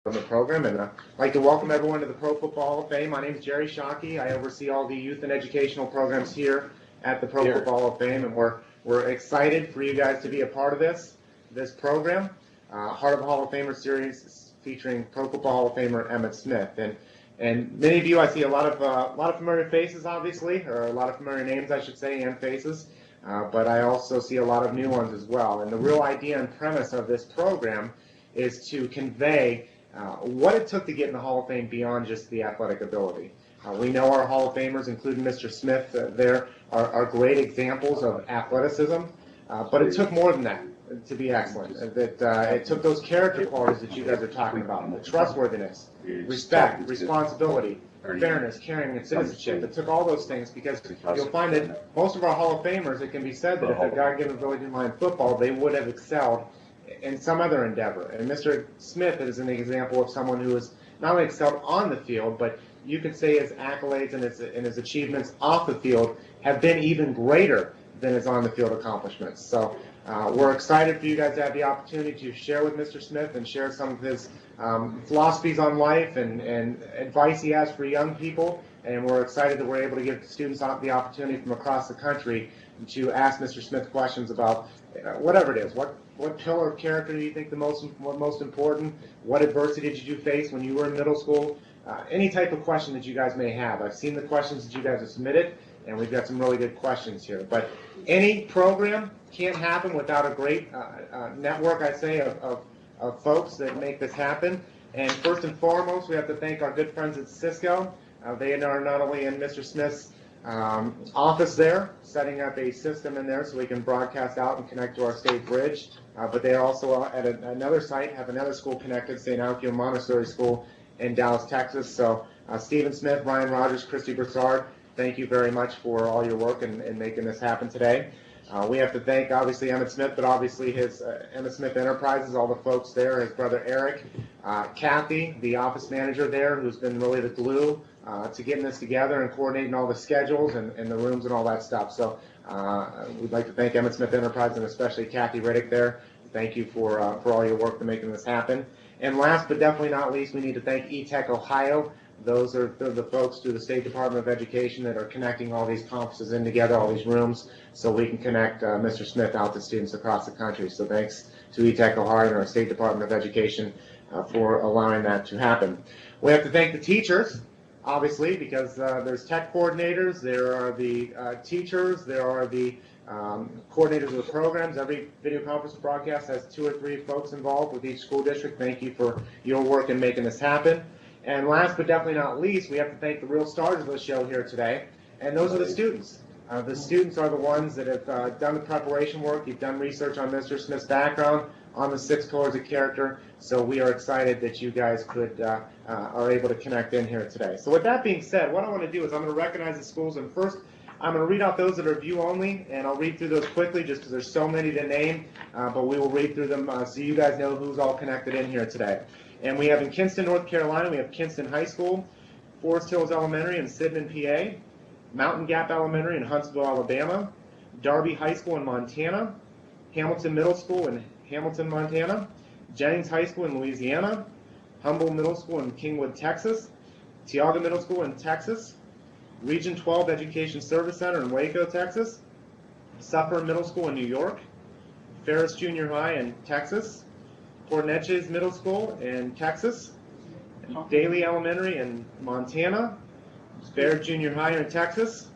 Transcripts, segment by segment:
from the program, and I'd like to welcome everyone to the Pro Football Hall of Fame. My name is Jerry Shockey. I oversee all the youth and educational programs here at the Pro Football Hall of Fame, and we're excited for you guys to be a part of this program. Heart of a Hall of Famer series featuring Pro Football Hall of Famer Emmitt Smith, and many of you, I see a lot of familiar faces, obviously, or a lot of familiar names, I should say, and faces. But I also see a lot of new ones as well. And the real idea and premise of this program is to convey what it took to get in the Hall of Fame beyond just the athletic ability. We know our Hall of Famers, including Mr. Smith there, are great examples of athleticism, but it took more than that to be excellent. It took those character qualities that you guys are talking about, the trustworthiness, respect, responsibility, fairness, caring, and citizenship. It took all those things, because you'll find that most of our Hall of Famers, it can be said that if their God-given ability didn't lie in football, they would have excelled in some other endeavor. And Mr. Smith is an example of someone who has not only excelled on the field, but you could say his accolades and his achievements off the field have been even greater than his on-the-field accomplishments. So we're excited for you guys to have the opportunity to share with Mr. Smith and share some of his philosophies on life and advice he has for young people. And we're excited that we're able to give students the opportunity from across the country to ask Mr. Smith questions about whatever it is. What pillar of character do you think most important? What adversity did you face when you were in middle school? Any type of question that you guys may have. I've seen the questions that you guys have submitted, and we've got some really good questions here. But any program can't happen without a great network, I say, of folks that make this happen. And first and foremost, we have to thank our good friends at Cisco. They are not only in Mr. Smith's office there, setting up a system in there so we can broadcast out and connect to our state bridge, but they are also at another site, have another school connected, St. Alcuin Montessori School in Dallas, Texas. So Stephen Smith, Ryan Rogers, Christy Broussard, thank you very much for all your work in making this happen today. We have to thank, obviously, Emmitt Smith, but obviously his Emmitt Smith Enterprises, all the folks there, his brother Eric, Kathy, the office manager there, who's been really the glue to getting this together and coordinating all the schedules and the rooms and all that stuff. So we'd like to thank Emmitt Smith Enterprises and especially Kathy Riddick there. Thank you for all your work in making this happen. And last but definitely not least, we need to thank eTech Ohio. Those are the folks through the State Department of Education that are connecting all these conferences in together, all these rooms, so we can connect Mr. Smith out to students across the country. So thanks to eTech Ohio and our State Department of Education for allowing that to happen. We have to thank the teachers, obviously, because there's tech coordinators, there are the teachers, there are the coordinators of the programs. Every video conference broadcast has 2 or 3 folks involved with each school district. Thank you for your work in making this happen. And last but definitely not least, we have to thank the real stars of the show here today, and those are the students. The students are the ones that have done the preparation work. You've done research on Mr. Smith's background, on the 6 pillars of character, so we are excited that you guys are able to connect in here today. So with that being said, what I want to do is I'm going to recognize the schools, and first I'm going to read out those that are view only, and I'll read through those quickly just because there's so many to name, but we will read through them so you guys know who's all connected in here today. And we have in Kinston, North Carolina, we have Kinston High School, Forest Hills Elementary in Sydenham, PA, Mountain Gap Elementary in Huntsville, Alabama, Darby High School in Montana, Hamilton Middle School in Hamilton, Montana, Jennings High School in Louisiana, Humboldt Middle School in Kingwood, Texas, Tioga Middle School in Texas, Region 12 Education Service Center in Waco, Texas, Suffolk Middle School in New York, Ferris Junior High in Texas, Cornetches Middle School in Texas, Daly Elementary in Montana, Baird Junior High in Texas,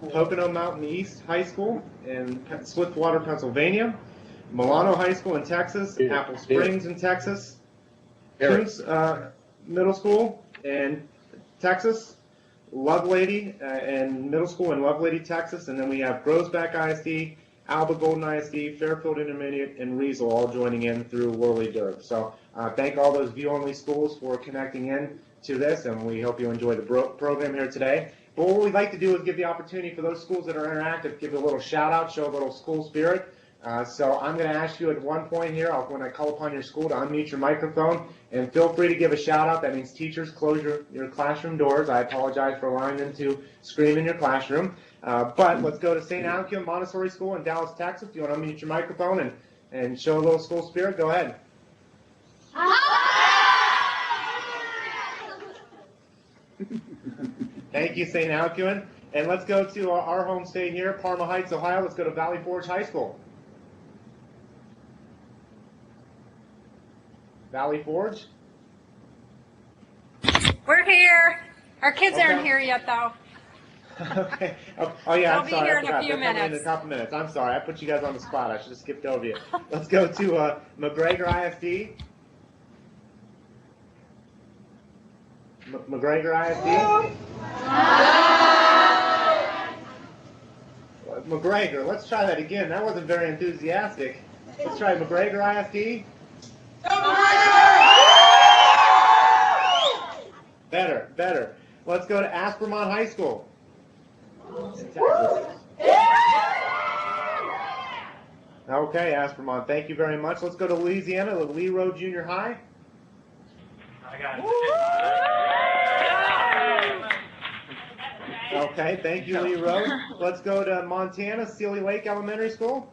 Pocono Mountain East High School in Swiftwater, Pennsylvania, Milano High School in Texas, Apple Springs in Texas, Kings Middle School in Texas, Lovelady and Middle School in Lovelady, Texas, and then we have Grosbeck ISD, Alba Golden ISD, Fairfield Intermediate, and Riesel all joining in through Worley-Durham. So thank all those view-only schools for connecting in to this, and we hope you enjoy the program here today. But what we'd like to do is give the opportunity for those schools that are interactive, give a little shout-out, show a little school spirit. So I'm going to ask you at one point here, when I call upon your school, to unmute your microphone, and feel free to give a shout-out. That means teachers, close your classroom doors. I apologize for allowing them to scream in your classroom. But let's go to St. Alcuin Montessori School in Dallas, Texas. If you want to unmute your microphone and show a little school spirit, go ahead. Thank you, St. Alcuin. And let's go to our home state here, Parma Heights, Ohio. Let's go to Valley Forge High School. Valley Forge? We're here. Our kids aren't here yet, though. Okay. Oh yeah, I'm sorry. They'll be here I in a forgot. few They're coming minutes. in a couple minutes. I'm sorry. I put you guys on the spot. I should have skipped over you. Let's go to McGregor ISD. McGregor ISD. McGregor. Let's try that again. That wasn't very enthusiastic. Let's try McGregor ISD. Better, better. Let's go to Aspermont High School. Okay, Aspermont, thank you very much. Let's go to Louisiana, the Lee Road Junior High. I got it. Okay, thank you, Lee Road. Let's go to Montana, Sealy Lake Elementary School.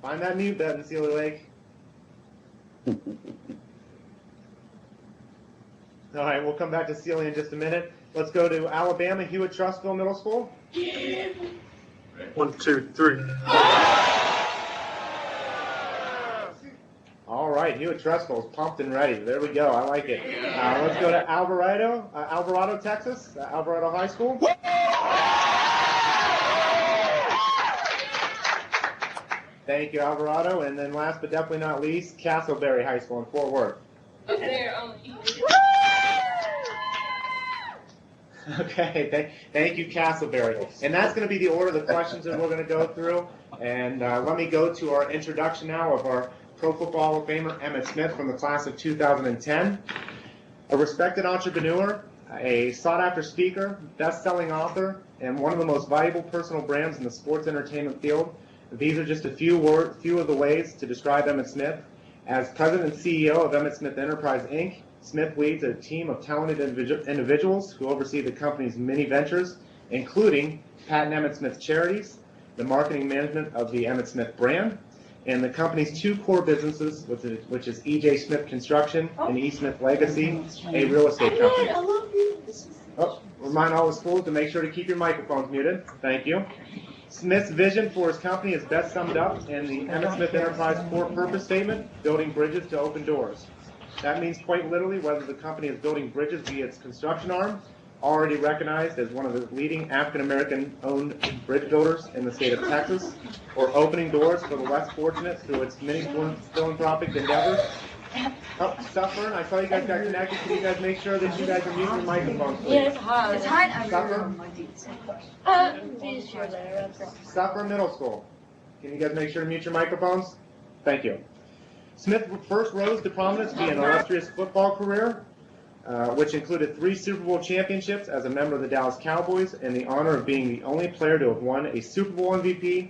Find that mute button, Sealy Lake. All right, we'll come back to Sealy in just a minute. Let's go to Alabama, Hewitt Trussville Middle School. 1, 2, 3. All right, Hewitt Trussville is pumped and ready. There we go. I like it. Let's go to Alvarado, Texas, Alvarado High School. Thank you, Alvarado. And then last but definitely not least, Castleberry High School in Fort Worth. Okay, thank you, Castleberry. And that's going to be the order of the questions that we're going to go through. And let me go to our introduction now of our Pro Football Hall of Famer, Emmitt Smith, from the class of 2010. A respected entrepreneur, a sought-after speaker, best-selling author, and one of the most valuable personal brands in the sports entertainment field. These are just a few of the ways to describe Emmitt Smith. As president and CEO of Emmitt Smith Enterprise, Inc., Smith leads a team of talented individuals who oversee the company's many ventures, including Pat and Emmitt Smith Charities, the marketing management of the Emmitt Smith brand, and the company's two core businesses, which is E.J. Smith Construction and E. Smith Legacy, a real estate company. Oh, remind all the schools to make sure to keep your microphones muted. Thank you. Smith's vision for his company is best summed up in the Emmitt Smith Enterprise core purpose statement, building bridges to open doors. That means quite literally whether the company is building bridges via its construction arm, already recognized as one of the leading African-American owned bridge builders in the state of Texas, or opening doors for the less fortunate through its many philanthropic endeavors. Oh, Suffer, I saw you guys got connected. Can you guys make sure that you guys are muting your microphones, please? Yeah, it's hot. It's hot. Suffer? Suffer Middle School. Can you guys make sure to mute your microphones? Thank you. Smith first rose to prominence via an illustrious football career, which included 3 Super Bowl championships as a member of the Dallas Cowboys and the honor of being the only player to have won a Super Bowl MVP,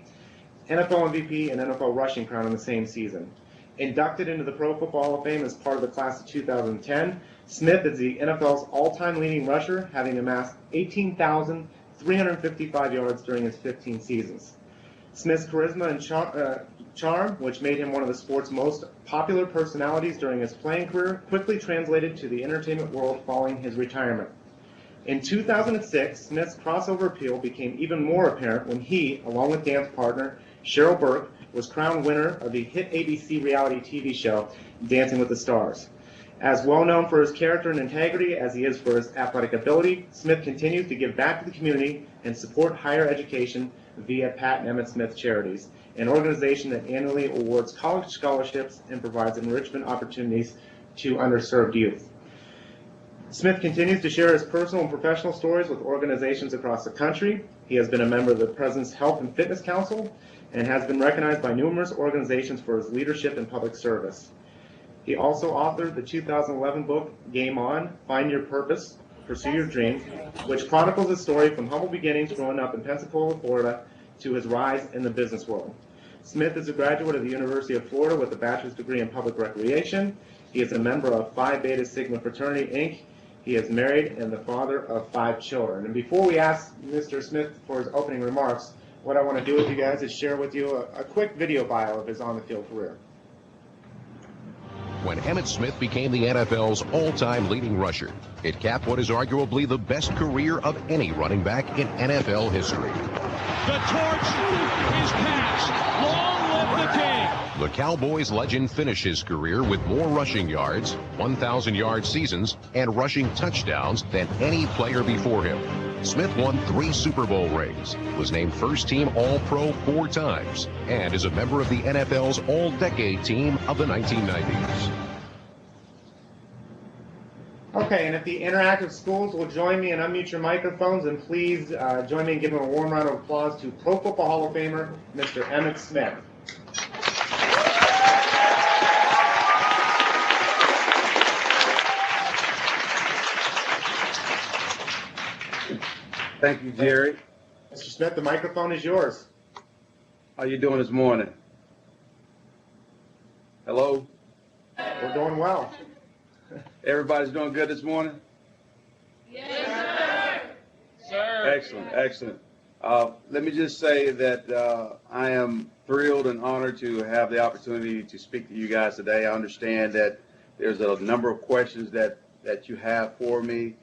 NFL MVP, and NFL rushing crown in the same season. Inducted into the Pro Football Hall of Fame as part of the class of 2010, Smith is the NFL's all-time leading rusher, having amassed 18,355 yards during his 15 seasons. Smith's charisma and charm, which made him one of the sport's most popular personalities during his playing career, quickly translated to the entertainment world following his retirement. In 2006, Smith's crossover appeal became even more apparent when he, along with dance partner Cheryl Burke, was crowned winner of the hit ABC reality TV show Dancing with the Stars. As well known for his character and integrity as he is for his athletic ability, Smith continues to give back to the community and support higher education via Pat and Emmitt Smith Charities, an organization that annually awards college scholarships and provides enrichment opportunities to underserved youth. Smith continues to share his personal and professional stories with organizations across the country. He has been a member of the President's Health and Fitness Council and has been recognized by numerous organizations for his leadership and public service. He also authored the 2011 book, Game On, Find Your Purpose, Pursue Your Dreams, which chronicles his story from humble beginnings growing up in Pensacola, Florida, to his rise in the business world. Smith is a graduate of the University of Florida with a bachelor's degree in public recreation. He is a member of Phi Beta Sigma Fraternity, Inc. He is married and the father of 5 children. And before we ask Mr. Smith for his opening remarks, what I want to do with you guys is share with you a quick video bio of his on-the-field career. when Emmitt Smith became the NFL's all-time leading rusher. It capped what is arguably the best career of any running back in NFL history. The torch is passed. Long live the king. The Cowboys legend finished his career with more rushing yards, 1,000-yard seasons, and rushing touchdowns than any player before him. Smith won 3 Super Bowl rings, was named first-team All-Pro 4 times, and is a member of the NFL's All-Decade Team of the 1990s. Okay, and if the interactive schools will join me and unmute your microphones, and please join me in giving a warm round of applause to Pro Football Hall of Famer, Mr. Emmitt Smith. Thank you, Jerry. Mr. Smith, the microphone is yours. How you doing this morning? Hello? We're doing well. Everybody's doing good this morning? Yes, sir. Excellent, excellent. Let me just say that I am thrilled and honored to have the opportunity to speak to you guys today. I understand that there's a number of questions that you have for me,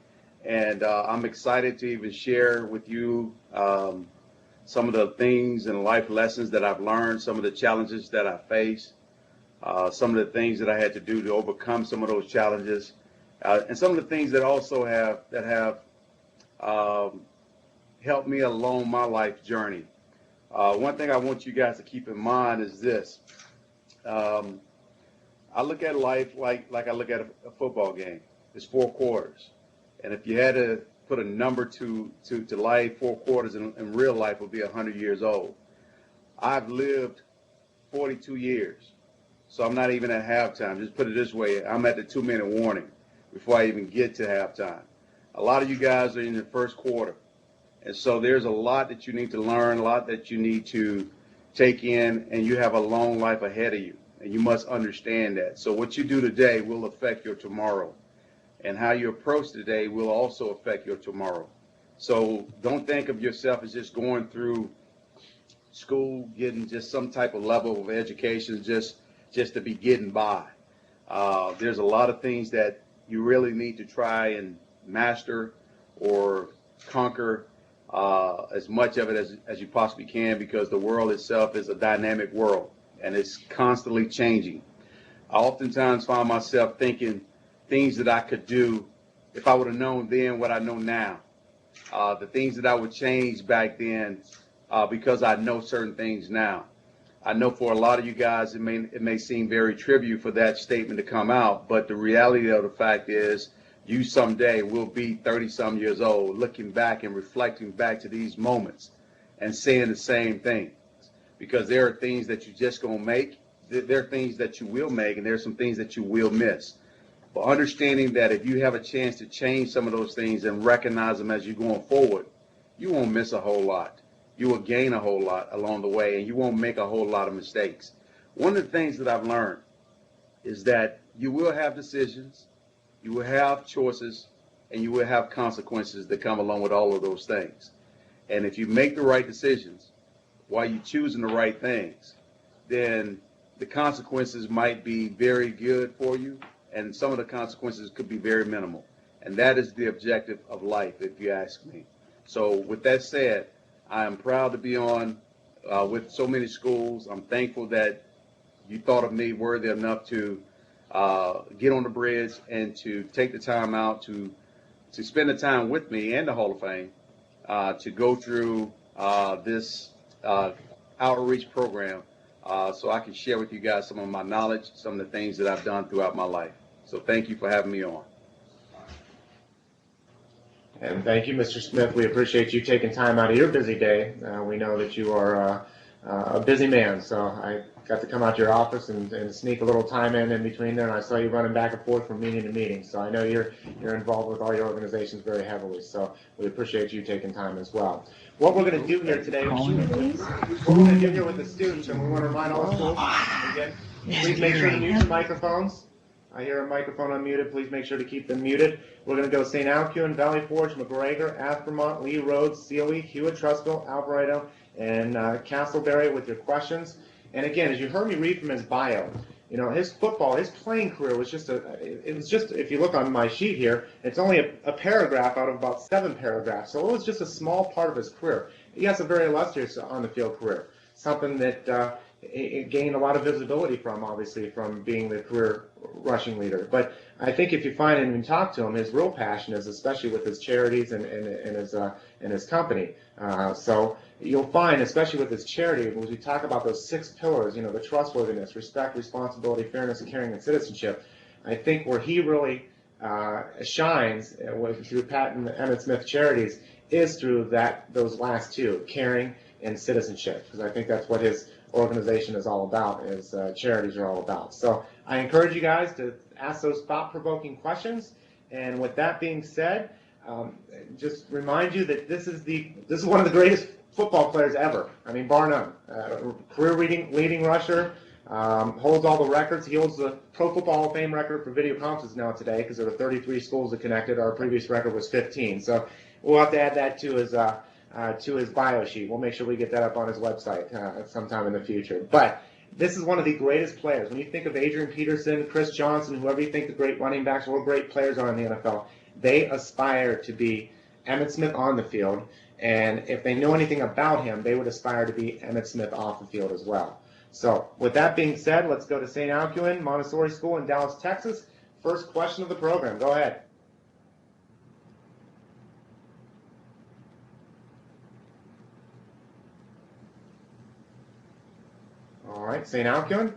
and I'm excited to even share with you some of the things and life lessons that I've learned, some of the challenges that I face, some of the things that I had to do to overcome some of those challenges, and some of the things that also have helped me along my life journey. One thing I want you guys to keep in mind is this. I look at life like I look at a football game. It's 4 quarters. And if you had to put a number to life, 4 quarters in real life would be 100 years old. I've lived 42 years. So I'm not even at halftime. Just put it this way, I'm at the 2-minute warning before I even get to halftime. A lot of you guys are in the first quarter. And so there's a lot that you need to learn, a lot that you need to take in, and you have a long life ahead of you. And you must understand that. So what you do today will affect your tomorrow. And how you approach today will also affect your tomorrow. So don't think of yourself as just going through school, getting just some type of level of education just to be getting by. There's a lot of things that you really need to try and master or conquer as much of it as you possibly can, because the world itself is a dynamic world and it's constantly changing. I oftentimes find myself thinking things that I could do if I would have known then what I know now. The things that I would change back then because I know certain things now. I know for a lot of you guys it may seem very trivial for that statement to come out, but the reality of the fact is you someday will be 30-some years old, looking back and reflecting back to these moments and saying the same thing. Because there are things that you just gonna make, there are things that you will make, and there are some things that you will miss. But understanding that if you have a chance to change some of those things and recognize them as you're going forward, you won't miss a whole lot. You will gain a whole lot along the way, and you won't make a whole lot of mistakes. One of the things that I've learned is that you will have decisions, you will have choices, and you will have consequences that come along with all of those things. And if you make the right decisions while you're choosing the right things, then the consequences might be very good for you, and some of the consequences could be very minimal. And that is the objective of life, if you ask me. So with that said, I am proud to be on with so many schools. I'm thankful that you thought of me worthy enough to get on the bridge and to take the time out to spend the time with me and the Hall of Fame to go through this outreach program so I can share with you guys some of my knowledge, some of the things that I've done throughout my life. So thank you for having me on. And thank you, Mr. Smith. We appreciate you taking time out of your busy day. We know that you are a busy man, so I got to come out to your office and sneak a little time in between there, and I saw you running back and forth from meeting to meeting. So I know you're involved with all your organizations very heavily, so we appreciate you taking time as well. What we're going to do here today, what we're going to do here with the students, and we want to remind all the schools, again, please make sure to mute your microphones. I hear a microphone unmuted. Please make sure to keep them muted. We're going to go St. Alcuin, Valley Forge, McGregor, Athermont, Lee Rhodes, Sealy, Hewitt, Trussville, Alvarado, and Castleberry with your questions. And again, as you heard me read from his bio, You know, his playing career was just if you look on my sheet here, it's only a paragraph out of about 7 paragraphs. So it was just a small part of his career. He has a very illustrious on-the-field career, something that it gained a lot of visibility from, obviously, from being the career rushing leader. But I think if you find him and talk to him, his real passion is especially with his charities and his company. So you'll find, especially with his charity, when we talk about those 6 pillars, you know, the trustworthiness, respect, responsibility, fairness, caring, and citizenship. I think where he really shines through Pat and Emmitt Smith Charities is through those last 2, caring and citizenship, because I think that's what his organization is all about, is charities are all about. So I encourage you guys to ask those thought-provoking questions. And with that being said, just remind you that this is one of the greatest football players ever. I mean, bar none. Career leading rusher, holds all the records. He holds the Pro Football Hall of Fame record for video conferences now today, because there were 33 schools that connected. Our previous record was 15. So we'll have to add that to his bio sheet. We'll make sure we get that up on his website sometime in the future. But this is one of the greatest players. When you think of Adrian Peterson, Chris Johnson, whoever you think the great running backs or great players are in the NFL, they aspire to be Emmitt Smith on the field. And if they know anything about him, they would aspire to be Emmitt Smith off the field as well. So with that being said, let's go to St. Alcuin Montessori School in Dallas, Texas. First question of the program. Go ahead. All right, St. Alcuin.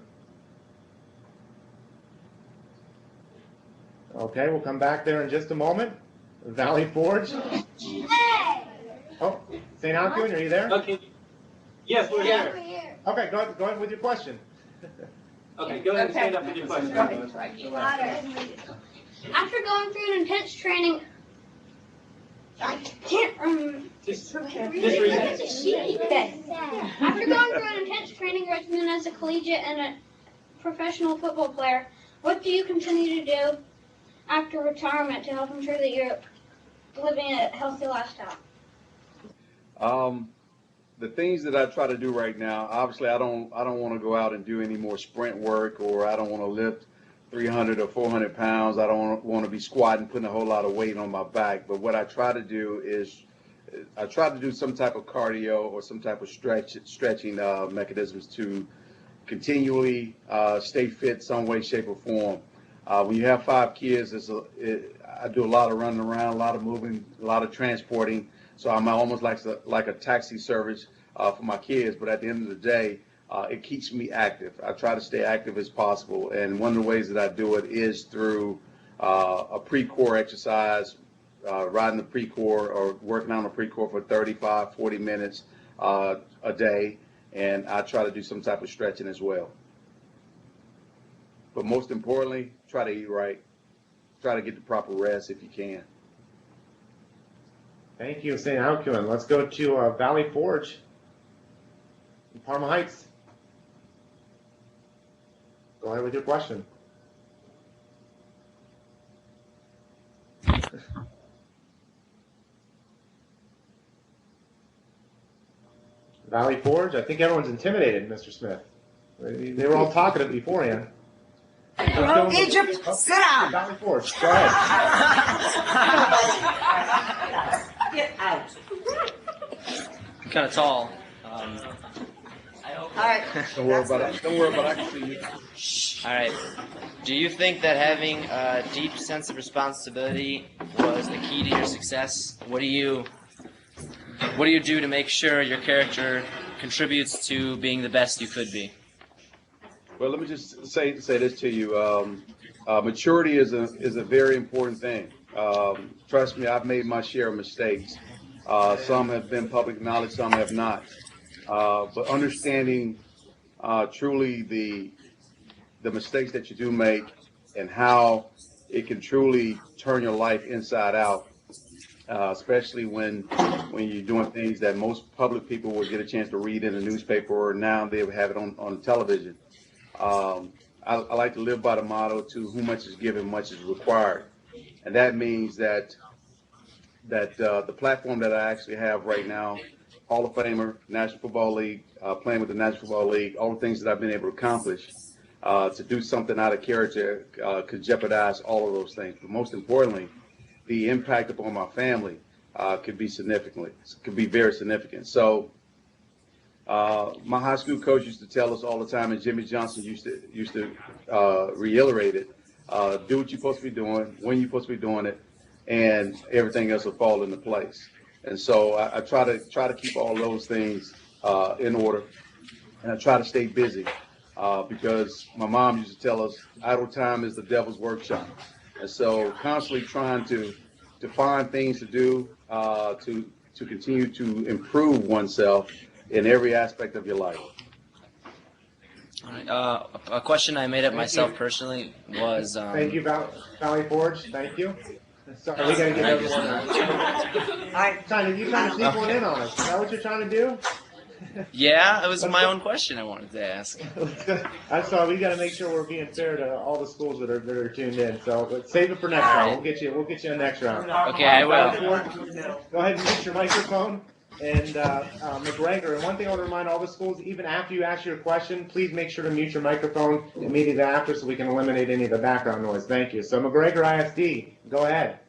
Okay, we'll come back there in just a moment. Valley Forge. Oh, St. Alcuin, are you there? Okay. Yes, we're here. Okay, go ahead with your question. Okay, go ahead and stand up with your question. After going through an intense training, I can't remember. Just read it. Okay. After going through an intense training regimen as a collegiate and a professional football player, what do you continue to do after retirement to help ensure that you're living a healthy lifestyle? The things that I try to do right now, obviously I don't want to go out and do any more sprint work, or I don't want to lift 300 or 400 pounds. I don't want to be squatting, putting a whole lot of weight on my back. But what I try to do is I try to do some type of cardio or some type of stretching mechanisms to continually stay fit some way, shape, or form. When you have 5 kids, I do a lot of running around, a lot of moving, a lot of transporting. So I'm almost like a taxi service for my kids. But at the end of the day, it keeps me active. I try to stay active as possible. And one of the ways that I do it is through a pre-core exercise, riding the pre-core or working on the pre-core for 35, 40 minutes a day. And I try to do some type of stretching as well. But most importantly, try to eat right. Try to get the proper rest if you can. Thank you, St. Alcuin. Let's go to Valley Forge in Parma Heights. Go ahead with your question. Valley Forge, I think everyone's intimidated, Mr. Smith. They were all talking beforehand. Hello, Egypt, sit down. Valley Forge, go ahead. Get out. Kind of tall. All right. Don't worry about it. Don't worry about it. I can see you. All right. Do you think that having a deep sense of responsibility was the key to your success? What do you do to make sure your character contributes to being the best you could be? Well, let me just say this to you. Maturity is a very important thing. Trust me, I've made my share of mistakes. Some have been public knowledge, some have not. But understanding truly the mistakes that you do make and how it can truly turn your life inside out, especially when you're doing things that most public people will get a chance to read in the newspaper, or now they have it on television. I like to live by the motto, to whom much is given, much is required. And that means that the platform that I actually have right now, Hall of Famer, National Football League, playing with the National Football League, all the things that I've been able to accomplish, To do something out of character could jeopardize all of those things. But most importantly, the impact upon my family could be very significant. So my high school coach used to tell us all the time, and Jimmy Johnson used to reiterate it: do what you're supposed to be doing, when you're supposed to be doing it, and everything else will fall into place. And so I try to keep all those things in order, and I try to stay busy because my mom used to tell us idle time is the devil's workshop. And so constantly trying to find things to do to continue to improve oneself in every aspect of your life. All right. A question I made up myself personally was. Thank you, Valley Forge. Thank you. Sorry, we got to give everyone you trying to sneak one in on us. Is that what you're trying to do? Yeah, it was my own question I wanted to ask. I'm sorry. We got to make sure we're being fair to all the schools that are tuned in. So let's save it for next round. We'll get you in next round. Okay, I will. Go ahead and mute your microphone. And McGregor, and one thing I want to remind all the schools, even after you ask your question, please make sure to mute your microphone immediately after so we can eliminate any of the background noise. Thank you. So McGregor ISD, go ahead.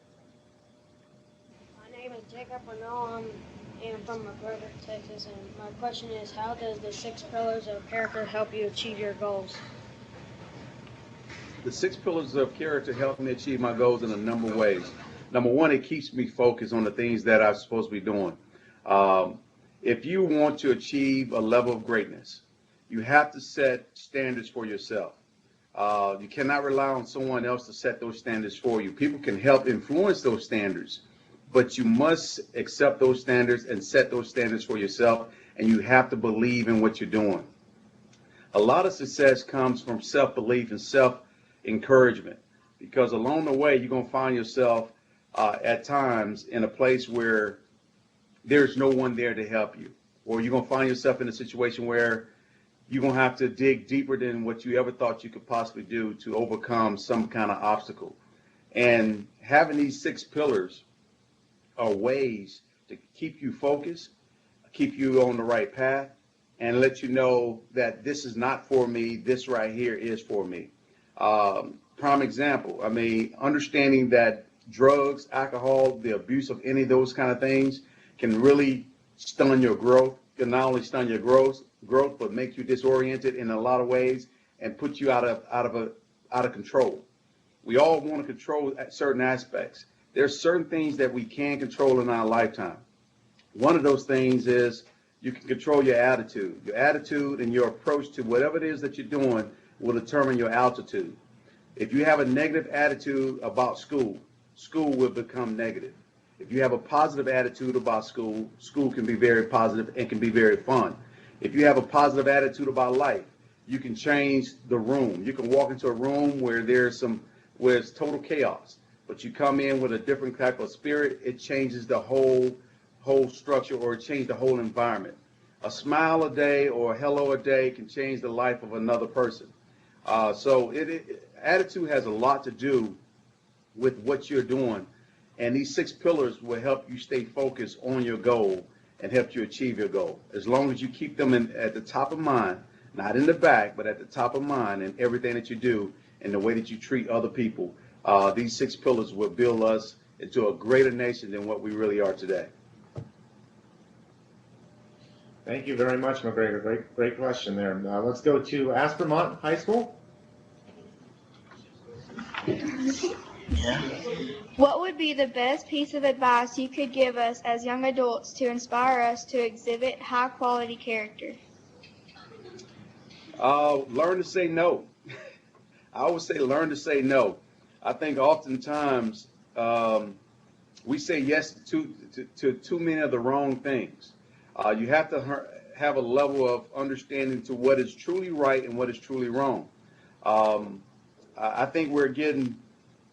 My name is Jacob Renault. I'm from McGregor, Texas, and my question is, how does the 6 pillars of character help you achieve your goals? The 6 pillars of character help me achieve my goals in a number of ways. Number one, it keeps me focused on the things that I'm supposed to be doing. If you want to achieve a level of greatness, you have to set standards for yourself. You cannot rely on someone else to set those standards for you. People can help influence those standards, but you must accept those standards and set those standards for yourself, and you have to believe in what you're doing. A lot of success comes from self-belief and self-encouragement, because along the way, you're going to find yourself at times in a place where there's no one there to help you, or you're going to find yourself in a situation where you're going to have to dig deeper than what you ever thought you could possibly do to overcome some kind of obstacle. And having these 6 pillars are ways to keep you focused, keep you on the right path, and let you know that this is not for me, this right here is for me. Prime example, I mean, understanding that drugs, alcohol, the abuse of any of those kind of things can really stun your growth. Can not only stun your growth, but make you disoriented in a lot of ways and put you out of control. We all want to control certain aspects. There's certain things that we can control in our lifetime. One of those things is you can control your attitude. Your attitude and your approach to whatever it is that you're doing will determine your altitude. If you have a negative attitude about school, school will become negative. If you have a positive attitude about school, school can be very positive and can be very fun. If you have a positive attitude about life, you can change the room. You can walk into a room where it's total chaos, but you come in with a different type of spirit, it changes the whole structure, or it changes the whole environment. A smile a day or a hello a day can change the life of another person. So attitude has a lot to do with what you're doing. And these 6 pillars will help you stay focused on your goal and help you achieve your goal. As long as you keep them at the top of mind, not in the back, but at the top of mind in everything that you do and the way that you treat other people, these 6 pillars will build us into a greater nation than what we really are today. Thank you very much, McGregor. Great question there. Let's go to Aspermont High School. Yeah. What would be the best piece of advice you could give us as young adults to inspire us to exhibit high-quality character? Learn to say no. I always say learn to say no. I think oftentimes we say yes to too many of the wrong things. You have to have a level of understanding to what is truly right and what is truly wrong. I think we're getting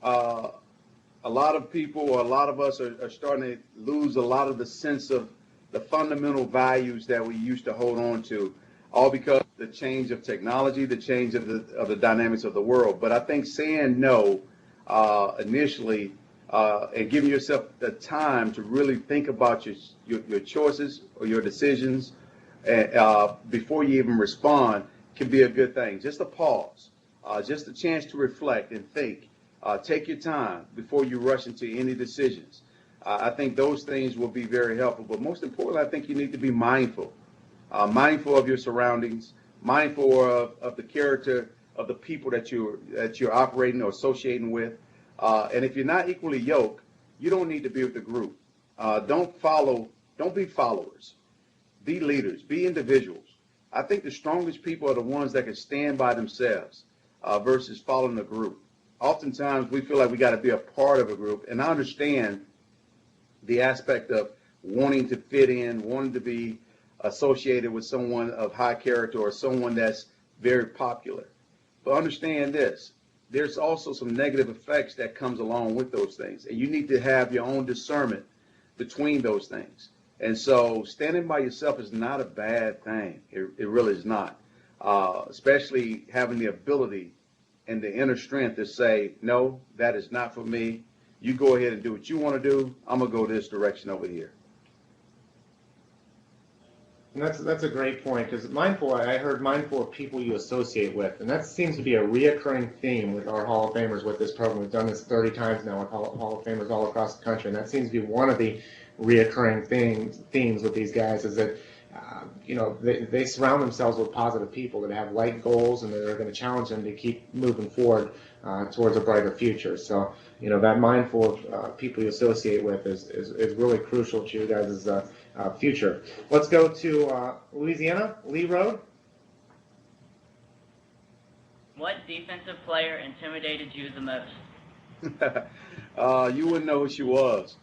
a lot of people, or a lot of us are starting to lose a lot of the sense of the fundamental values that we used to hold on to, all because of the change of technology, the change of the dynamics of the world. But I think saying no initially and giving yourself the time to really think about your choices or your decisions before you even respond can be a good thing. Just a pause. just a chance to reflect and think. Take your time before you rush into any decisions. I think those things will be very helpful. But most importantly, I think you need to be mindful. Mindful of your surroundings, mindful of the character of the people that you're operating or associating with. And if you're not equally yoked, you don't need to be with the group. Don't be followers. Be leaders. Be individuals. I think the strongest people are the ones that can stand by themselves versus following a group. Oftentimes, we feel like we got to be a part of a group, and I understand the aspect of wanting to fit in, wanting to be associated with someone of high character or someone that's very popular. But understand this, there's also some negative effects that comes along with those things, and you need to have your own discernment between those things. And so standing by yourself is not a bad thing. It really is not, especially having the ability and the inner strength to say, no, that is not for me. You go ahead and do what you want to do. I'm going to go this direction over here. And that's a great point, because I heard mindful of people you associate with, and that seems to be a reoccurring theme with our Hall of Famers with this program. We've done this 30 times now with Hall of Famers all across the country, and that seems to be one of the reoccurring themes with these guys is that they surround themselves with positive people that have like goals and that are going to challenge them to keep moving forward towards a brighter future. So, that mindful of people you associate with is really crucial to you guys' future. Let's go to Louisiana, Lee Road. What defensive player intimidated you the most? You wouldn't know who she was.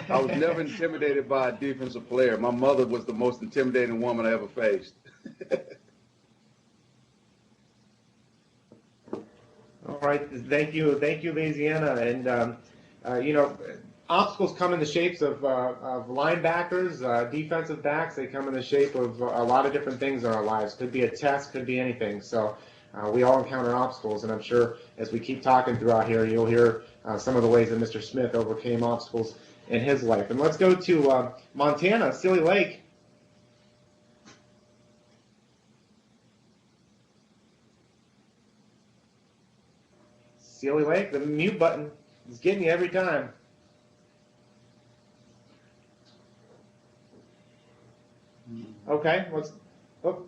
I was never intimidated by a defensive player. My mother was the most intimidating woman I ever faced. All right, thank you, Louisiana. And obstacles come in the shapes of linebackers, defensive backs. They come in the shape of a lot of different things in our lives. Could be a test, could be anything. So we all encounter obstacles, and I'm sure as we keep talking throughout here, you'll hear some of the ways that Mr. Smith overcame obstacles in his life. And let's go to Montana, Silly Lake. Silly Lake, the mute button is getting you every time. Okay, let's go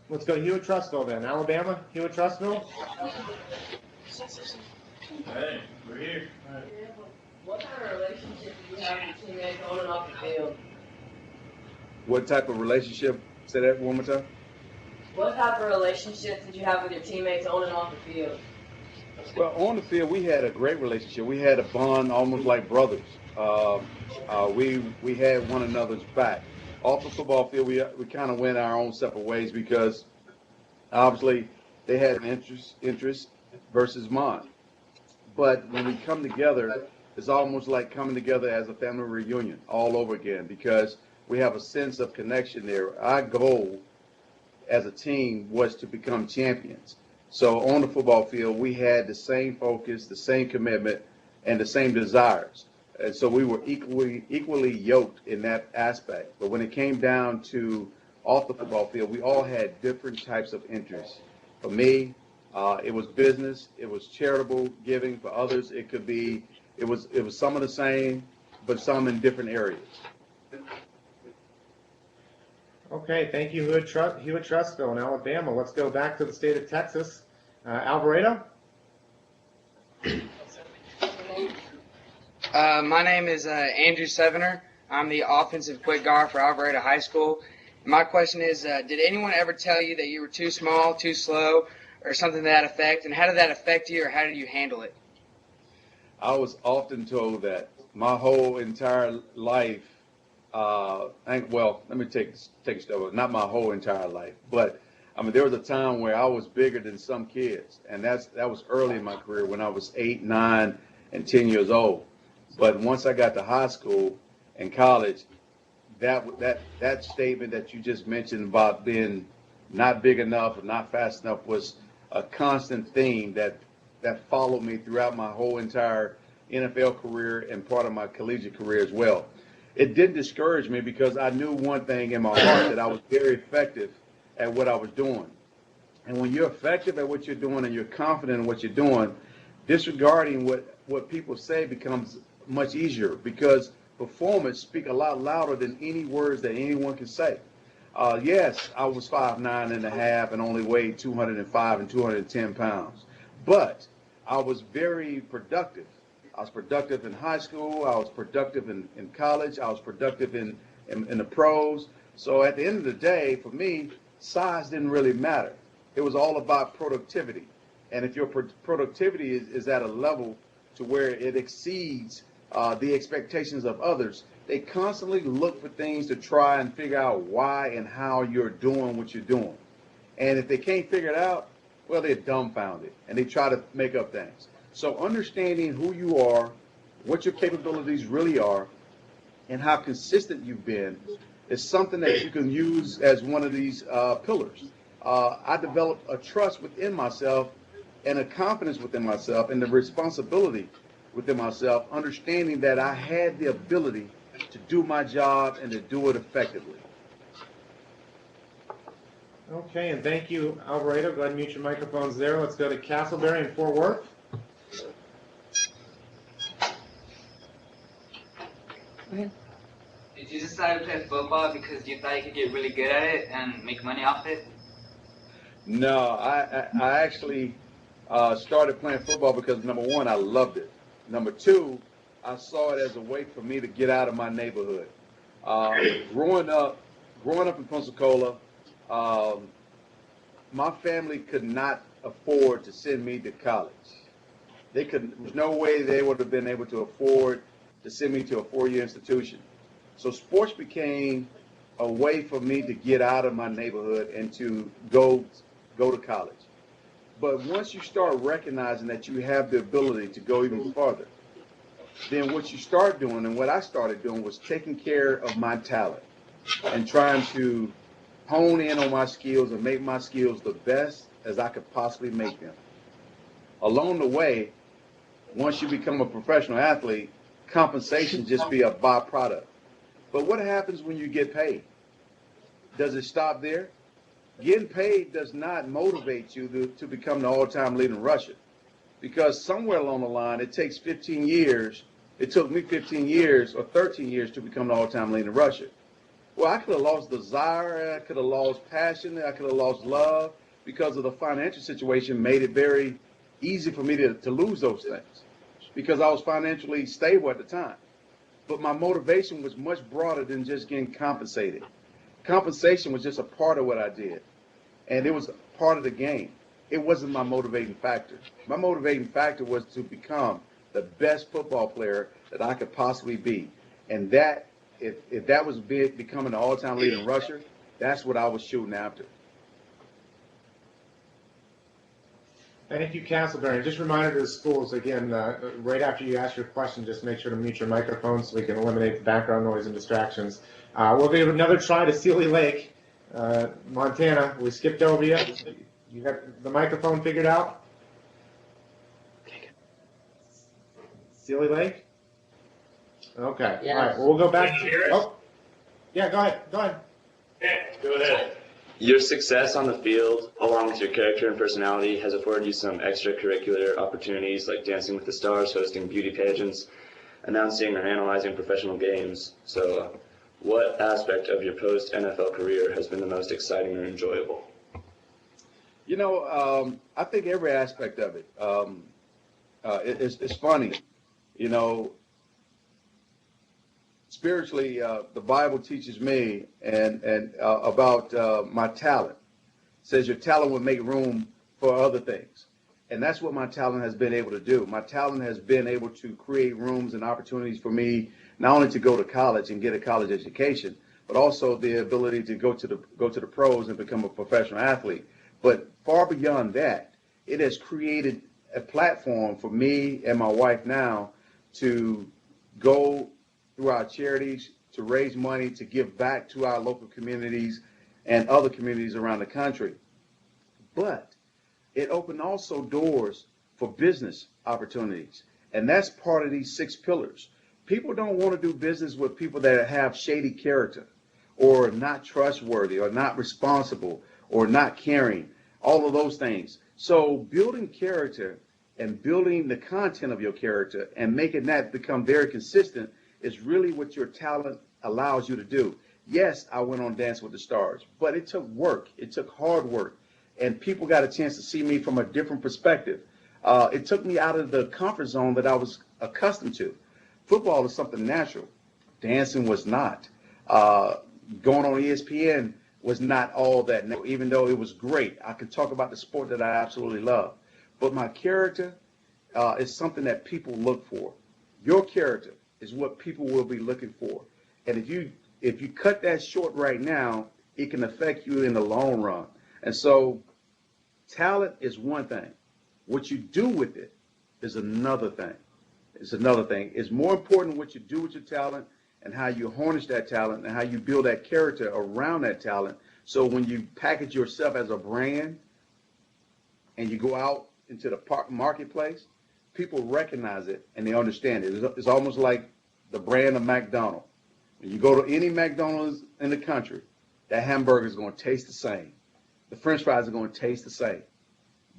Hewitt-Trussville then. Alabama, Hewitt-Trussville. Hey, we're here. What kind of relationship do you have with teammates on and off the field? What type of relationship? Say that one more time. What type of relationship did you have with your teammates on and off the field? Well, on the field, we had a great relationship. We had a bond almost like brothers. We had one another's back. Off the football field, we kind of went our own separate ways because obviously they had an interest versus mine. But when we come together, it's almost like coming together as a family reunion all over again because we have a sense of connection there. Our goal as a team was to become champions. So on the football field, we had the same focus, the same commitment, and the same desires. And so we were equally yoked in that aspect. But when it came down to off the football field, we all had different types of interests. For me, it was business, it was charitable giving. For others, it was some of the same, but some in different areas. Okay, thank you, Hewitt-Trussville in Alabama. Let's go back to the state of Texas. Alvarado? My name is Andrew Sevener. I'm the offensive quick guard for Alvarado High School. My question is, did anyone ever tell you that you were too small, too slow, or something to that effect? And how did that affect you, or how did you handle it? I was often told that my whole entire life. Let me take a step back. Not my whole entire life, but there was a time where I was bigger than some kids, and that was early in my career when I was 8, 9, and 10 years old. But once I got to high school and college, that statement that you just mentioned about being not big enough or not fast enough was a constant theme that followed me throughout my whole entire NFL career and part of my collegiate career as well. It didn't discourage me because I knew one thing in my heart, that I was very effective at what I was doing. And when you're effective at what you're doing and you're confident in what you're doing, disregarding what people say becomes much easier, because performance speak a lot louder than any words that anyone can say. Yes, I was 5'9.5" and only weighed 205 and 210 pounds, but I was very productive. I was productive in high school. I was productive in college. I was productive in the pros. So at the end of the day, for me, size didn't really matter. It was all about productivity. And if your productivity is at a level to where it exceeds the expectations of others, they constantly look for things to try and figure out why and how you're doing what you're doing. And if they can't figure it out, well, they're dumbfounded and they try to make up things. So understanding who you are, what your capabilities really are, and how consistent you've been is something that you can use as one of these pillars. I developed a trust within myself and a confidence within myself and the responsibility within myself, understanding that I had the ability to do my job and to do it effectively. Okay, and thank you, Alvarado. Go ahead and mute your microphones there. Let's go to Castleberry in Fort Worth. Did you decide to play football because you thought you could get really good at it and make money off it? No, I actually started playing football because, number one, I loved it. Number two, I saw it as a way for me to get out of my neighborhood. Growing up in Pensacola, my family could not afford to send me to college. There's no way they would have been able to afford to send me to a 4-year institution. So sports became a way for me to get out of my neighborhood and to go to college. But once you start recognizing that you have the ability to go even farther, then what you start doing, and what I started doing, was taking care of my talent and trying to hone in on my skills and make my skills the best as I could possibly make them. Along the way, once you become a professional athlete, compensation just be a byproduct. But what happens when you get paid? Does it stop there? Getting paid does not motivate you to become the all-time leading rusher, because somewhere along the line, it takes 15 years. It took me 15 years or 13 years to become the all-time leading rusher. Well, I could have lost desire. I could have lost passion. I could have lost love, because of the financial situation made it very easy for me to lose those things, because I was financially stable at the time. But my motivation was much broader than just getting compensated. Compensation was just a part of what I did, and it was part of the game. It wasn't my motivating factor. My motivating factor was to become the best football player that I could possibly be. And that, if that was becoming the all-time leading rusher, that's what I was shooting after. Thank you, Castleberry. Just a reminder to the schools, again, right after you ask your question, just make sure to mute your microphone so we can eliminate the background noise and distractions. We'll give another try to Sealy Lake, Montana. We skipped over you. You got the microphone figured out? Sealy Lake? Okay. Yes. All right. Well, we'll go back Can you hear to. us? Oh, yeah. Go ahead. Okay, go ahead. Your success on the field, along with your character and personality, has afforded you some extracurricular opportunities like Dancing with the Stars, hosting beauty pageants, announcing or analyzing professional games. So, what aspect of your post-NFL career has been the most exciting or enjoyable? You know, I think every aspect of it. It's funny, you know. Spiritually, the Bible teaches me and about my talent. It says your talent will make room for other things. And that's what my talent has been able to do. My talent has been able to create rooms and opportunities for me, not only to go to college and get a college education, but also the ability to go to the pros and become a professional athlete. But far beyond that, it has created a platform for me and my wife now to go through our charities, to raise money, to give back to our local communities and other communities around the country. But it opened also doors for business opportunities. And that's part of these 6 pillars. People don't want to do business with people that have shady character or not trustworthy or not responsible or not caring. all of those things. So building character and building the content of your character and making that become very consistent is really what your talent allows you to do. Yes, I went on Dance with the Stars, but it took work. It took hard work. And people got a chance to see me from a different perspective. It took me out of the comfort zone that I was accustomed to. Football is something natural. Dancing was not. Going on ESPN was not all that, even though it was great. I could talk about the sport that I absolutely love. But my character is something that people look for. Your character is what people will be looking for. And if you cut that short right now, it can affect you in the long run. And so talent is one thing. What you do with it is another thing. It's another thing. It's more important what you do with your talent and how you harness that talent and how you build that character around that talent. So when you package yourself as a brand and you go out into the marketplace, people recognize it and they understand it. It's almost like the brand of McDonald's. When you go to any McDonald's in the country, that hamburger is going to taste the same. The French fries are going to taste the same.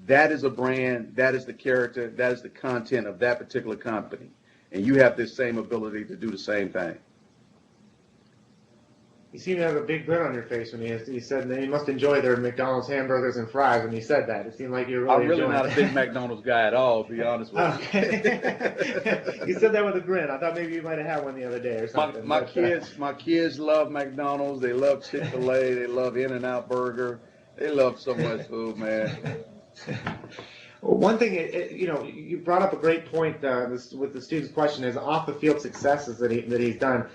That is a brand, that is the character, that is the content of that particular company. And you have this same ability to do the same thing. You seem to have a big grin on your face when you said that you must enjoy their McDonald's hamburgers and fries when you said that. It seemed like you were really I'm really enjoying not a big McDonald's guy at all, to be honest with you. Okay. You said that with a grin. I thought maybe you might have had one the other day or something. My kids love McDonald's. They love Chick-fil-A. They love In-N-Out Burger. They love so much food, man. Well, one thing, you brought up a great point with the student's question is off the field successes that he's done.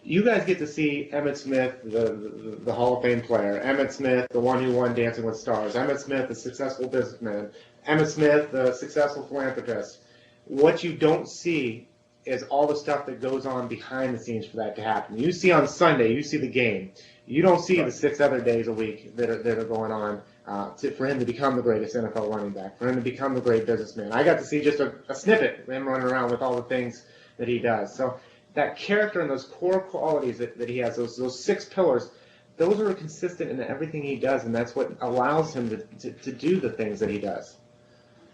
You guys get to see Emmitt Smith, the Hall of Fame player, Emmitt Smith, the one who won Dancing with Stars, Emmitt Smith, the successful businessman, Emmitt Smith, the successful philanthropist. What you don't see is all the stuff that goes on behind the scenes for that to happen. You see on Sunday, you see the game. You don't see the 6 other days a week that are going on for him to become the greatest NFL running back, for him to become the great businessman. I got to see just a snippet of him running around with all the things that he does. So that character and those core qualities that he has, those 6 pillars, those are consistent in everything he does, and that's what allows him to do the things that he does.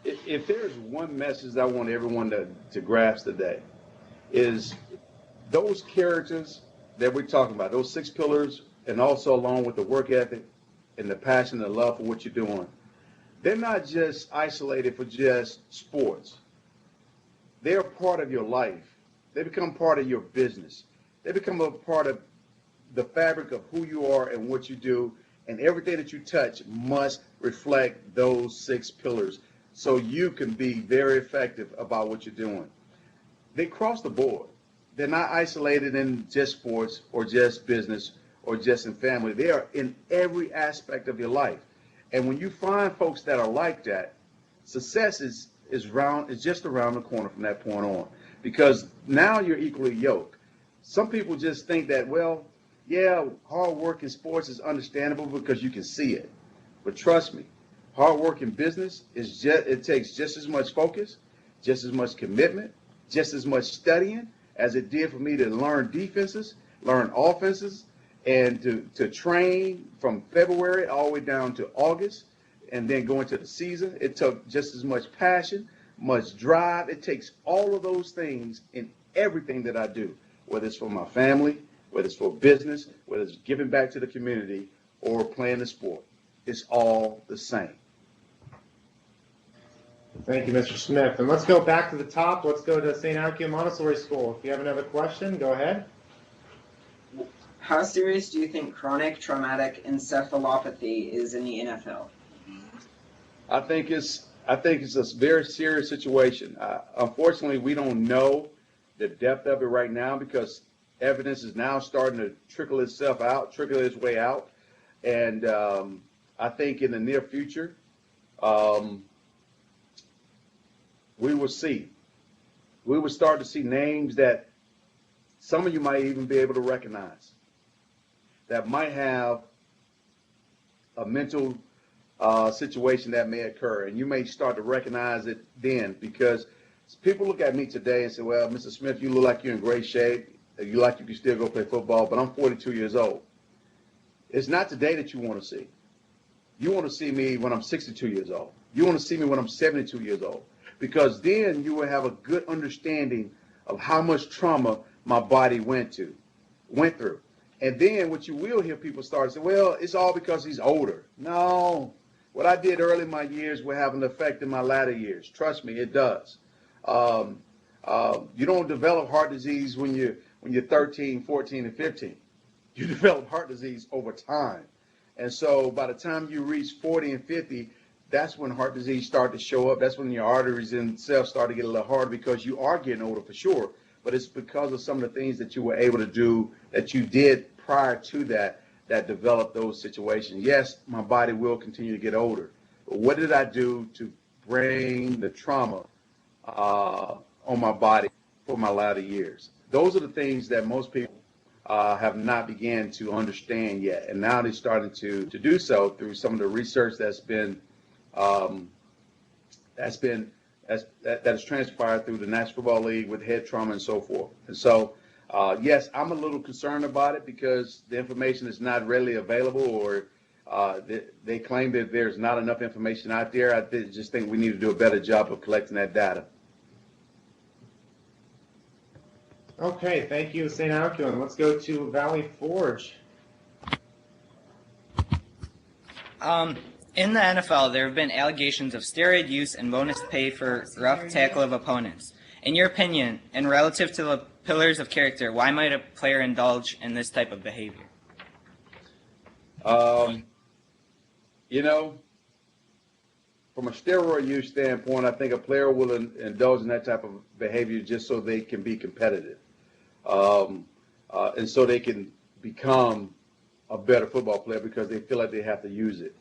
If there's one message I want everyone to grasp today, is those characters that we're talking about, those 6 pillars, and also along with the work ethic and the passion and the love for what you're doing, they're not just isolated for just sports. They're part of your life. They become part of your business. They become a part of the fabric of who you are and what you do, and everything that you touch must reflect those 6 pillars so you can be very effective about what you're doing. They cross the board. They're not isolated in just sports or just business or just in family. They are in every aspect of your life. And when you find folks that are like that, success is just around the corner from that point on. Because now you're equally yoked. Some people just think that, well, yeah, hard work in sports is understandable because you can see it. But trust me, hard work in business it takes just as much focus, just as much commitment, just as much studying as it did for me to learn defenses, learn offenses, and to train from February all the way down to August, and then go into the season. It took just as much passion, much drive. It takes all of those things in everything that I do, whether it's for my family, whether it's for business, whether it's giving back to the community or playing the sport. It's all the same. Thank you, Mr. Smith. And let's go back to the top. Let's go to St. Alkia Montessori School. If you have another question, go ahead. How serious do you think chronic traumatic encephalopathy is in the NFL? I think it's a very serious situation. Unfortunately, we don't know the depth of it right now because evidence is now starting to trickle its way out. And I think in the near future, we will see. We will start to see names that some of you might even be able to recognize that might have a mental situation that may occur, and you may start to recognize it then, because people look at me today and say, well, Mr. Smith, you look like you're in great shape, you like you can still go play football, but I'm 42 years old. It's not today that you want to see. You want to see me when I'm 62 years old. You want to see me when I'm 72 years old. Because then you will have a good understanding of how much trauma my body went through. And then what you will hear people start to say, well, it's all because he's older. No. What I did early in my years will have an effect in my latter years. Trust me, it does. You don't develop heart disease when you're 13, 14, and 15. You develop heart disease over time. And so by the time you reach 40 and 50, that's when heart disease starts to show up. That's when your arteries themselves start to get a little harder because you are getting older for sure. But it's because of some of the things that you were able to do that you did prior to that developed those situations. Yes, my body will continue to get older. But what did I do to bring the trauma on my body for my latter years? Those are the things that most people have not began to understand yet, and now they're starting to do so through some of the research that has transpired through the National Football League with head trauma and so forth. And so, yes, I'm a little concerned about it because the information is not readily available, or they claim that there's not enough information out there. I just think we need to do a better job of collecting that data. Okay, thank you, St. Alcuin. Let's go to Valley Forge. In the NFL, there have been allegations of steroid use and bonus pay for rough tackle of opponents. In your opinion, and relative to the pillars of character, why might a player indulge in this type of behavior? From a steroid use standpoint, I think a player will indulge in that type of behavior just so they can be competitive. And so they can become a better football player because they feel like they have to use it.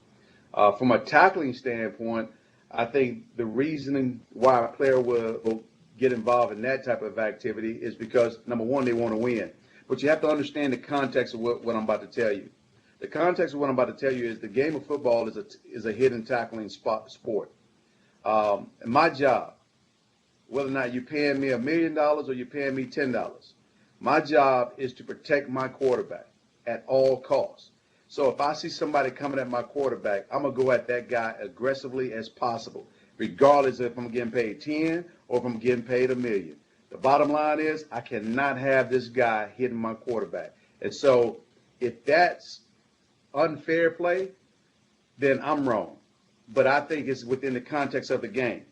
From a tackling standpoint, I think the reasoning why a player will get involved in that type of activity is because, number one, they want to win. But you have to understand the context of what I'm about to tell you. The context of what I'm about to tell you is the game of football is a hidden tackling sport. And my job, whether or not you're paying me $1 million or you're paying me $10, my job is to protect my quarterback at all costs. So if I see somebody coming at my quarterback, I'm going to go at that guy aggressively as possible, regardless if I'm getting paid 10 or if I'm getting paid $1 million. The bottom line is I cannot have this guy hitting my quarterback. And so if that's unfair play, then I'm wrong. But I think it's within the context of the game.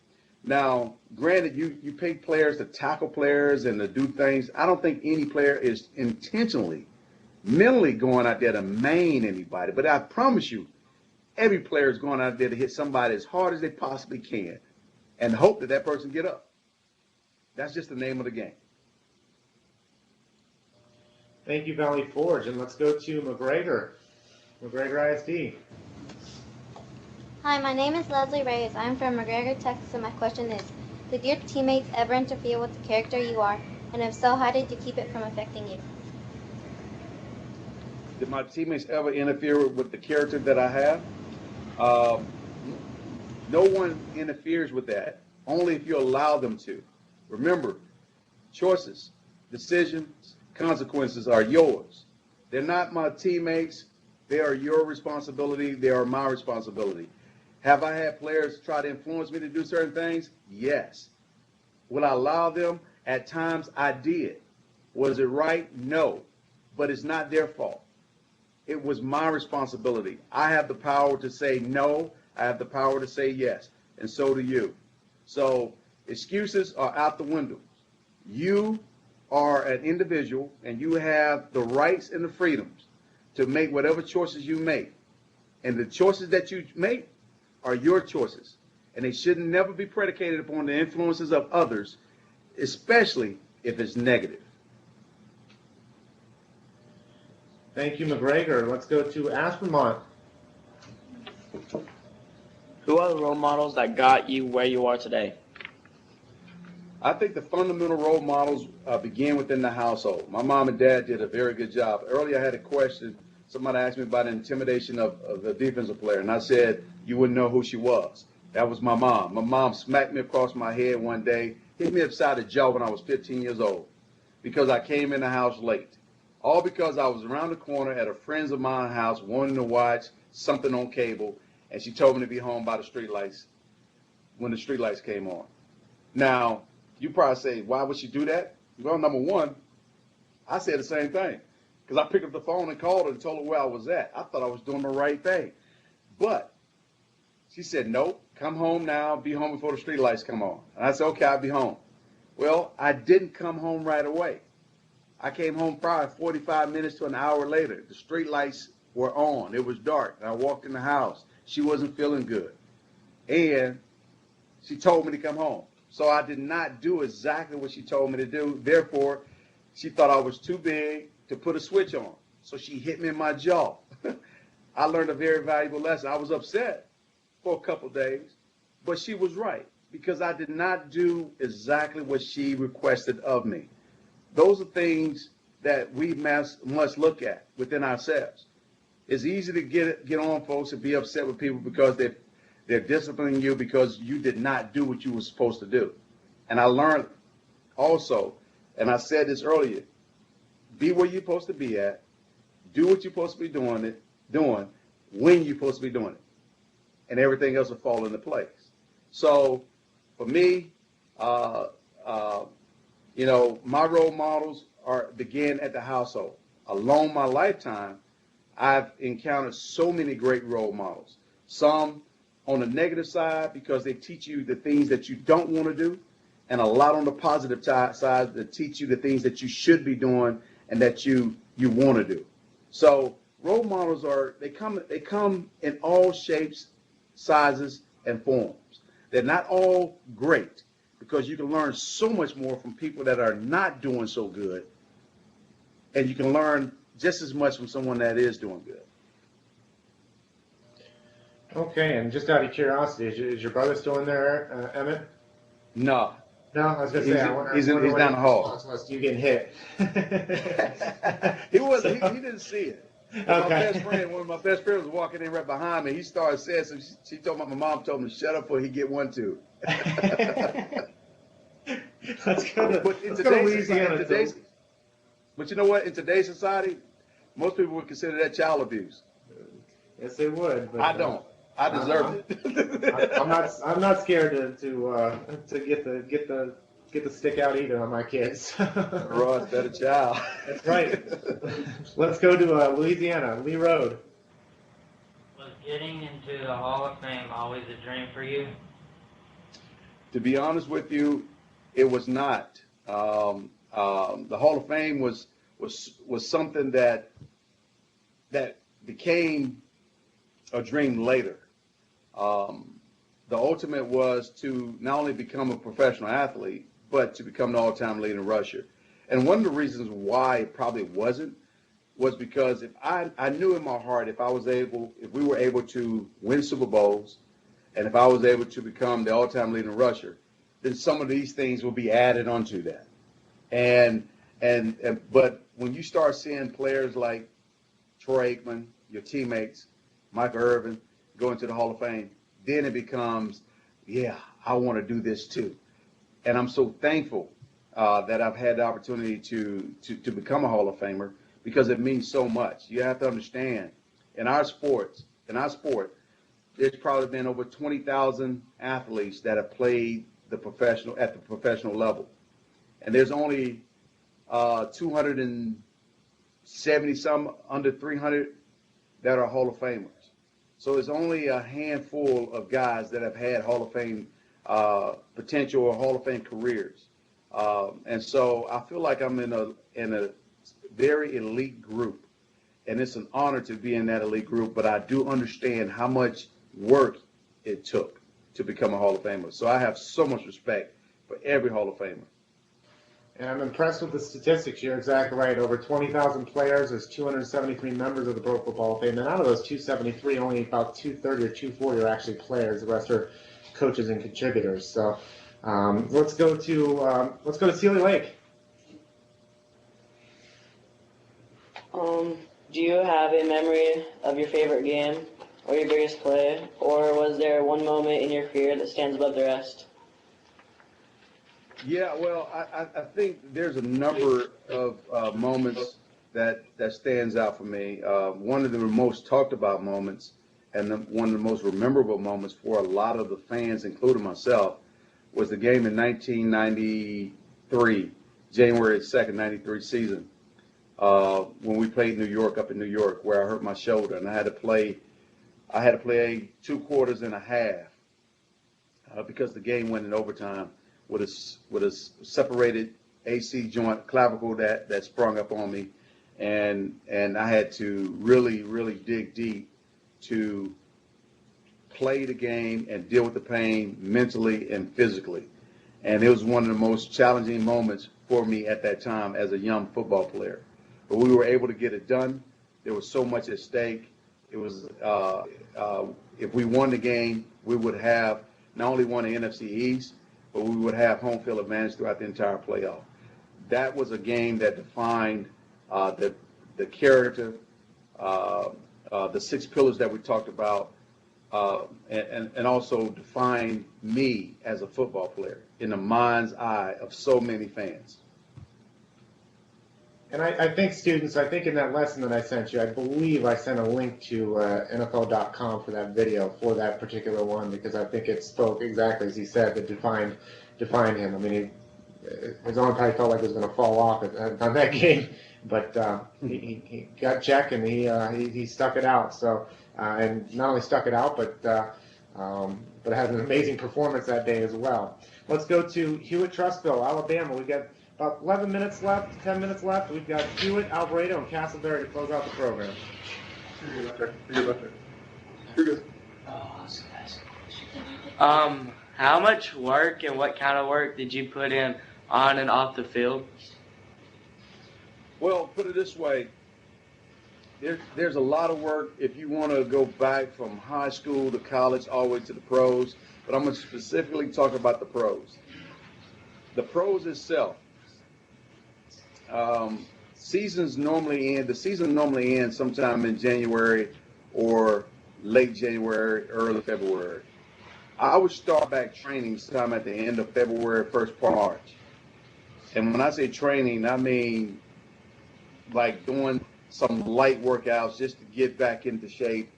Now, granted, you pay players to tackle players and to do things. I don't think any player is intentionally, mentally going out there to maim anybody. But I promise you, every player is going out there to hit somebody as hard as they possibly can and hope that person get up. That's just the name of the game. Thank you, Valley Forge. And let's go to McGregor ISD. Hi, my name is Leslie Reyes. I'm from McGregor, Texas, and my question is, did your teammates ever interfere with the character you are? And if so, how did you keep it from affecting you? Did my teammates ever interfere with the character that I have? No one interferes with that, only if you allow them to. Remember, choices, decisions, consequences are yours. They're not my teammates. They are your responsibility. They are my responsibility. Have I had players try to influence me to do certain things? Yes. Will I allow them? At times I did. Was it right? No. But it's not their fault. It was my responsibility. I have the power to say no. I have the power to say yes. And so do you. So excuses are out the window. You are an individual and you have the rights and the freedoms to make whatever choices you make. And the choices that you make are your choices. And they should never be predicated upon the influences of others, especially if it's negative. Thank you, McGregor. Let's go to Aspermont. Who are the role models that got you where you are today? I think the fundamental role models begin within the household. My mom and dad did a very good job. Earlier I had a question. Somebody asked me about intimidation of the defensive player, and I said you wouldn't know who she was. That was my mom. My mom smacked me across my head one day, hit me upside the jaw when I was 15 years old because I came in the house late. All because I was around the corner at a friend's of mine house wanting to watch something on cable, and she told me to be home by the streetlights when the streetlights came on. Now, you probably say, why would she do that? Well, number one, I said the same thing because I picked up the phone and called her and told her where I was at. I thought I was doing the right thing. But she said, nope, come home now, be home before the streetlights come on. And I said, okay, I'll be home. Well, I didn't come home right away. I came home probably 45 minutes to an hour later. The streetlights were on. It was dark. And I walked in the house. She wasn't feeling good. And she told me to come home. So I did not do exactly what she told me to do. Therefore, she thought I was too big to put a switch on. So she hit me in my jaw. I learned a very valuable lesson. I was upset for a couple days, but she was right because I did not do exactly what she requested of me. Those are things that we must look at within ourselves. It's easy to get on folks and be upset with people because they're disciplining you because you did not do what you were supposed to do. And I learned also, and I said this earlier, be where you're supposed to be at, do what you're supposed to be doing when you're supposed to be doing it. And everything else will fall into place. So for me, you know, my role models begin at the household. Along my lifetime, I've encountered so many great role models. Some on the negative side because they teach you the things that you don't want to do, and a lot on the positive side that teach you the things that you should be doing and that you want to do. So role models they come in all shapes, sizes, and forms. They're not all great because you can learn so much more from people that are not doing so good, and you can learn just as much from someone that is doing good. Okay, and just out of curiosity, is your brother still in there, Emmitt? No. No, I was going to say, I wonder he's what down the hall. was to you getting hit. He didn't see it. Okay. One of my best friends was walking in right behind me. He started saying something. She told my mom told him to shut up before he get one too. Let's go to Louisiana. But you know what? In today's society, most people would consider that child abuse. Yes, they would. But, I don't. I deserve it. I'm not scared to get the stick out either on my kids. Ross, better child. That's right. Let's go to Louisiana, Lee Road. Was getting into the Hall of Fame always a dream for you? To be honest with you, it was not. The Hall of Fame was something that became a dream later. The ultimate was to not only become a professional athlete, but to become the all-time leading rusher. And one of the reasons why it probably wasn't was because if I knew in my heart if we were able to win Super Bowls, and if I was able to become the all-time leading rusher, then some of these things will be added onto that. But when you start seeing players like Troy Aikman, your teammates, Michael Irvin, go into the Hall of Fame, then it becomes, yeah, I want to do this too. And I'm so thankful that I've had the opportunity to become a Hall of Famer because it means so much. You have to understand, in our sport, there's probably been over 20,000 athletes that have played at the professional level. And there's only 270 some under 300 that are Hall of Famers. So it's only a handful of guys that have had Hall of Fame potential or Hall of Fame careers. And so I feel like I'm in a very elite group, and it's an honor to be in that elite group, but I do understand how much work it took to become a Hall of Famer. So I have so much respect for every Hall of Famer. And I'm impressed with the statistics. You're exactly right. Over 20,000 players. There's 273 members of the Pro Football Hall of Fame. And out of those 273, only about 230 or 240 are actually players. The rest are coaches and contributors. So let's go to Sealy Lake. Do you have a memory of your favorite game or your biggest play, or was there one moment in your career that stands above the rest? Yeah, well, I think there's a number of moments that stands out for me. One of the most talked about moments and one of the most memorable moments for a lot of the fans, including myself, was the game in 1993, January 2nd, 93 season, when we played New York, up in New York, where I hurt my shoulder, and I had to play 2 quarters and a half because the game went in overtime with a separated AC joint clavicle that sprung up on me, and I had to really dig deep to play the game and deal with the pain mentally and physically. And it was one of the most challenging moments for me at that time as a young football player. But we were able to get it done. There was so much at stake. It was if we won the game, we would have not only won the NFC East, but we would have home field advantage throughout the entire playoff. That was a game that defined the character, the 6 pillars that we talked about, and also defined me as a football player in the mind's eye of so many fans. And I think, students, I think in that lesson that I sent you, I believe I sent a link to NFL.com for that video for that particular one, because I think it spoke exactly as he said, that defined him. I mean, his arm probably felt like it was going to fall off on that game, but he got checked and he stuck it out. So and not only stuck it out, but had an amazing performance that day as well. Let's go to Hewitt Trustville, Alabama. We got about 11 minutes left, 10 minutes left. We've got Hewitt, Alvarado, and Castleberry to close out the program. How much work and what kind of work did you put in on and off the field? Well, put it this way. There's a lot of work if you want to go back from high school to college all the way to the pros, but I'm going to specifically talk about the pros. The pros itself. The season normally ends sometime in January or late January, early February. I would start back training sometime at the end of February, first part of March. And when I say training, I mean like doing some light workouts just to get back into shape.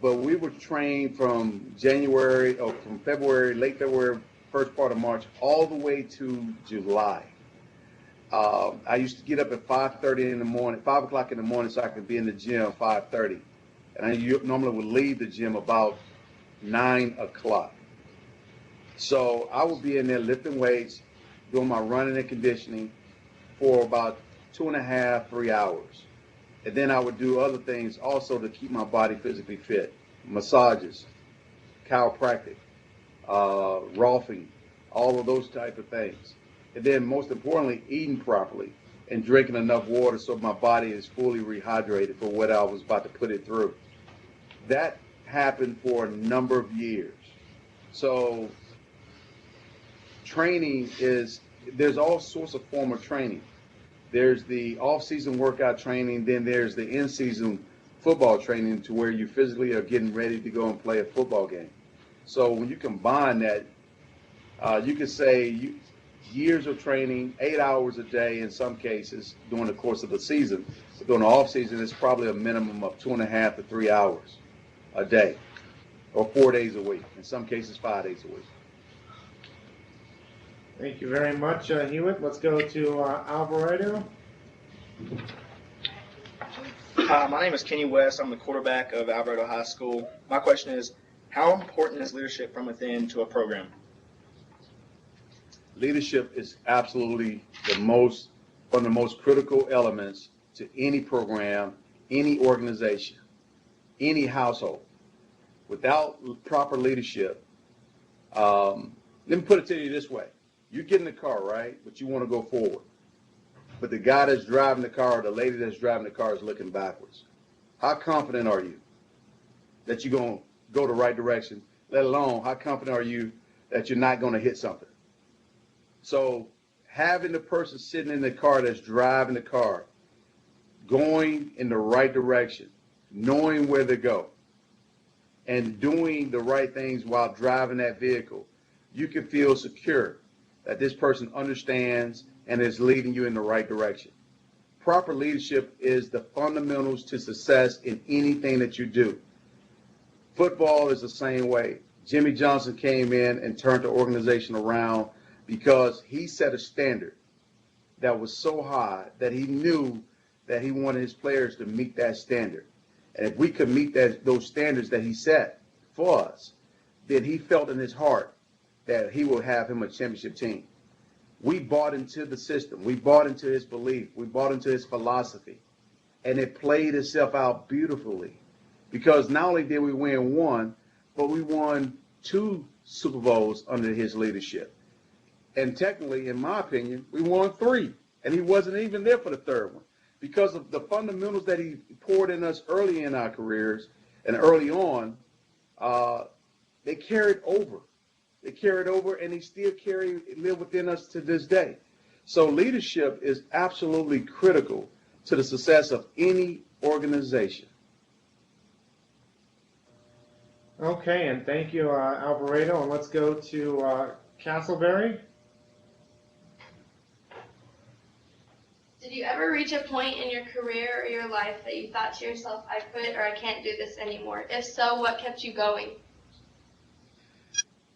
But we would train from from February, late February, first part of March, all the way to July. I used to get up at 5:30 in the morning, 5 o'clock in the morning, so I could be in the gym at 5:30. And I normally would leave the gym about 9 o'clock. So I would be in there lifting weights, doing my running and conditioning for about 2.5, 3 hours. And then I would do other things also to keep my body physically fit. Massages, chiropractic, rolfing, all of those type of things. And then most importantly, eating properly and drinking enough water so my body is fully rehydrated for what I was about to put it through. That happened for a number of years. So training there's all sorts of form of training. There's the off-season workout training, then there's the in-season football training to where you physically are getting ready to go and play a football game. So when you combine that, you could say years of training, 8 hours a day in some cases during the course of the season. But during the off-season, it's probably a minimum of 2.5 to 3 hours a day, or 4 days a week. In some cases, 5 days a week. Thank you very much, Hewitt. Let's go to Alvarado. My name is Kenny West. I'm the quarterback of Alvarado High School. My question is, how important is leadership from within to a program? Leadership is absolutely one of the most critical elements to any program, any organization, any household. Without proper leadership, let me put it to you this way. You get in the car, right? But you want to go forward. But the guy that's driving the car, or the lady that's driving the car is looking backwards. How confident are you that you're going to go the right direction? Let alone, how confident are you that you're not going to hit something? So having the person sitting in the car that's driving the car, going in the right direction, knowing where to go, and doing the right things while driving that vehicle, you can feel secure that this person understands and is leading you in the right direction. Proper leadership is the fundamentals to success in anything that you do. Football is the same way. Jimmy Johnson came in and turned the organization around because he set a standard that was so high that he knew that he wanted his players to meet that standard. And if we could meet those standards that he set for us, then he felt in his heart that he would have him a championship team. We bought into the system. We bought into his belief. We bought into his philosophy. And it played itself out beautifully because not only did we win one, but we won 2 Super Bowls under his leadership. And technically, in my opinion, we won 3. And he wasn't even there for the 3rd one because of the fundamentals that he poured in us early in our careers and early on. They carried over. They carried over, and they still live within us to this day. So leadership is absolutely critical to the success of any organization. Okay, and thank you, Alvarado. And let's go to Castleberry. Did you ever reach a point in your career or your life that you thought to yourself, I quit or I can't do this anymore? If so, what kept you going?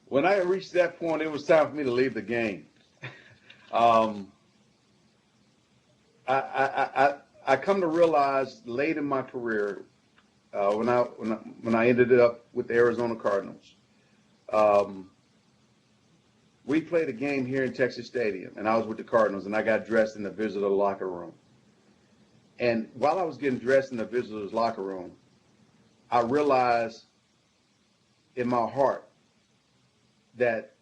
When I reached that point, it was time for me to leave the game. I come to realize late in my career, when I ended up with the Arizona Cardinals, we played a game here in Texas Stadium, and I was with the Cardinals, and I got dressed in the visitor locker room. And while I was getting dressed in the visitor's locker room, I realized in my heart that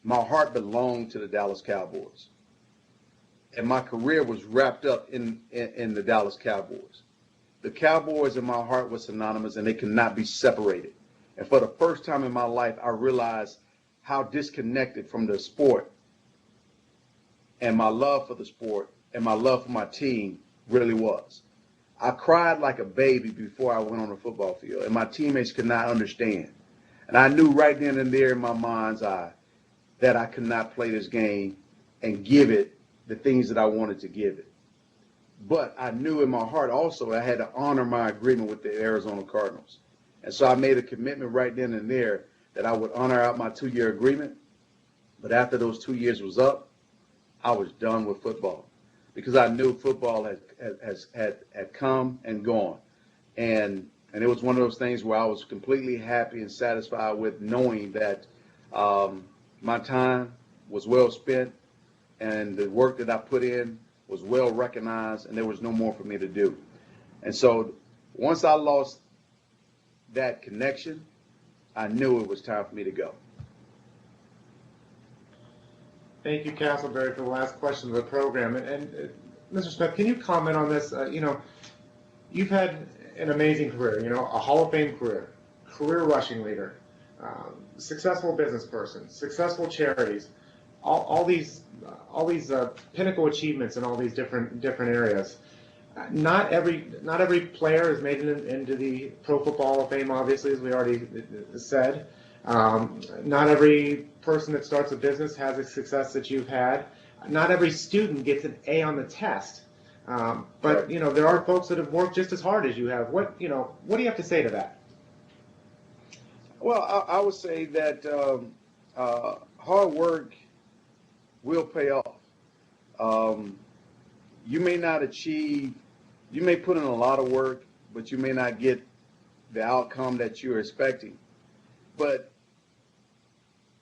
my heart belonged to the Dallas Cowboys. And my career was wrapped up in the Dallas Cowboys. The Cowboys in my heart were synonymous, and they could not be separated. And for the first time in my life, I realized how disconnected from the sport and my love for the sport and my love for my team really was. I cried like a baby before I went on the football field, and my teammates could not understand. And I knew right then and there in my mind's eye that I could not play this game and give it the things that I wanted to give it. But I knew in my heart also I had to honor my agreement with the Arizona Cardinals. And so I made a commitment right then and there that I would honor out my 2-year agreement. But after those 2 years was up, I was done with football because I knew football had come and gone. And it was one of those things where I was completely happy and satisfied with knowing that my time was well spent and the work that I put in was well recognized, and there was no more for me to do. And so once I lost that connection, I knew it was time for me to go. Thank you, Castleberry, for the last question of the program. And Mr. Smith, can you comment on this? You've had an amazing career, a Hall of Fame career rushing leader, successful business person, successful charities, all these pinnacle achievements in all these different areas. Not every player is made it into the Pro Football Hall of Fame, obviously, as we already said. Not every person that starts a business has the success that you've had. Not every student gets an A on the test. But there are folks that have worked just as hard as you have. What do you have to say to that? Well, I would say that hard work will pay off. You may not achieve, you may put in a lot of work, but you may not get the outcome that you're expecting. But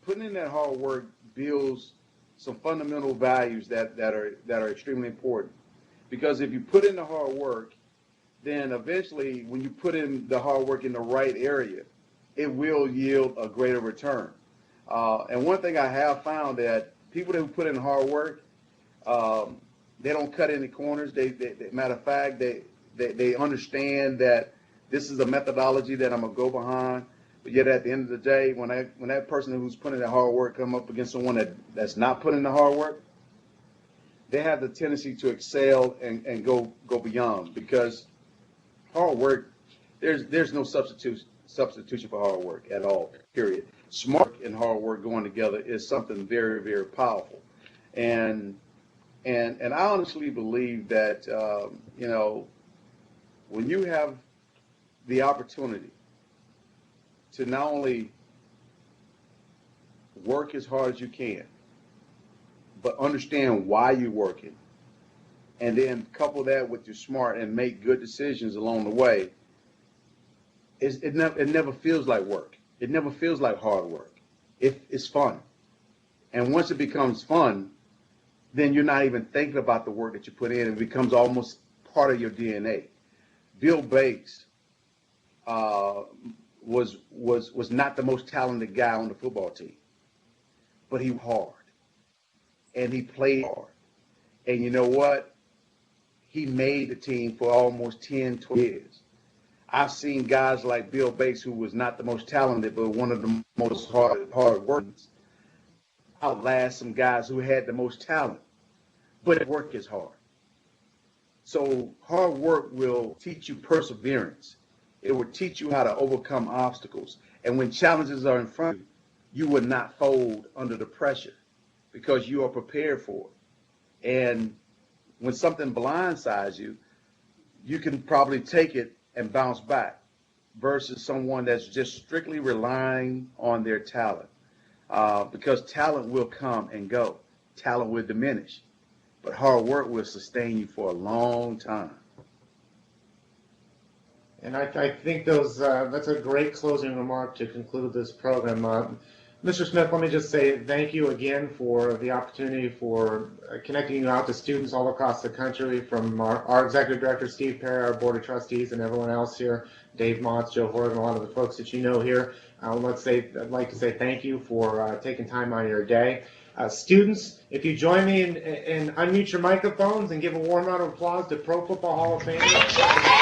putting in that hard work builds some fundamental values that are extremely important. Because if you put in the hard work, then eventually when you put in the hard work in the right area, it will yield a greater return. And one thing I have found that people who put in hard work, they don't cut any corners. Matter of fact, they understand that this is a methodology that I'm gonna go behind. But yet at the end of the day, when that person who's putting in the hard work come up against someone that's not putting in the hard work, they have the tendency to excel and go beyond, because hard work, there's no substitution for hard work at all, period. Smart and hard work going together is something very, very powerful. And I honestly believe that, when you have the opportunity to not only work as hard as you can, but understand why you're working, and then couple that with your smart and make good decisions along the way. It never feels like work. It never feels like hard work. It's fun. And once it becomes fun, then you're not even thinking about the work that you put in. It becomes almost part of your DNA. Bill Bates was not the most talented guy on the football team, but he was hard, and he played hard. And you know what? He made the team for almost 10, 12 years. I've seen guys like Bill Bates, who was not the most talented, but one of the most hard workers, outlast some guys who had the most talent, but work is hard. So hard work will teach you perseverance. It will teach you how to overcome obstacles. And when challenges are in front of you, you will not fold under the pressure because you are prepared for it. And when something blindsides you, you can probably take it and bounce back versus someone that's just strictly relying on their talent. Because talent will come and go. Talent will diminish. But hard work will sustain you for a long time. And I think that's a great closing remark to conclude this program. Mr. Smith, let me just say thank you again for the opportunity for connecting you out to students all across the country, from our Executive Director, Steve Perry, our Board of Trustees, and everyone else here, Dave Motz, Joe Horgan, a lot of the folks that you know here. I'd like to say thank you for taking time out of your day. Students, if you join me and unmute your microphones and give a warm round of applause to Pro Football Hall of Famers.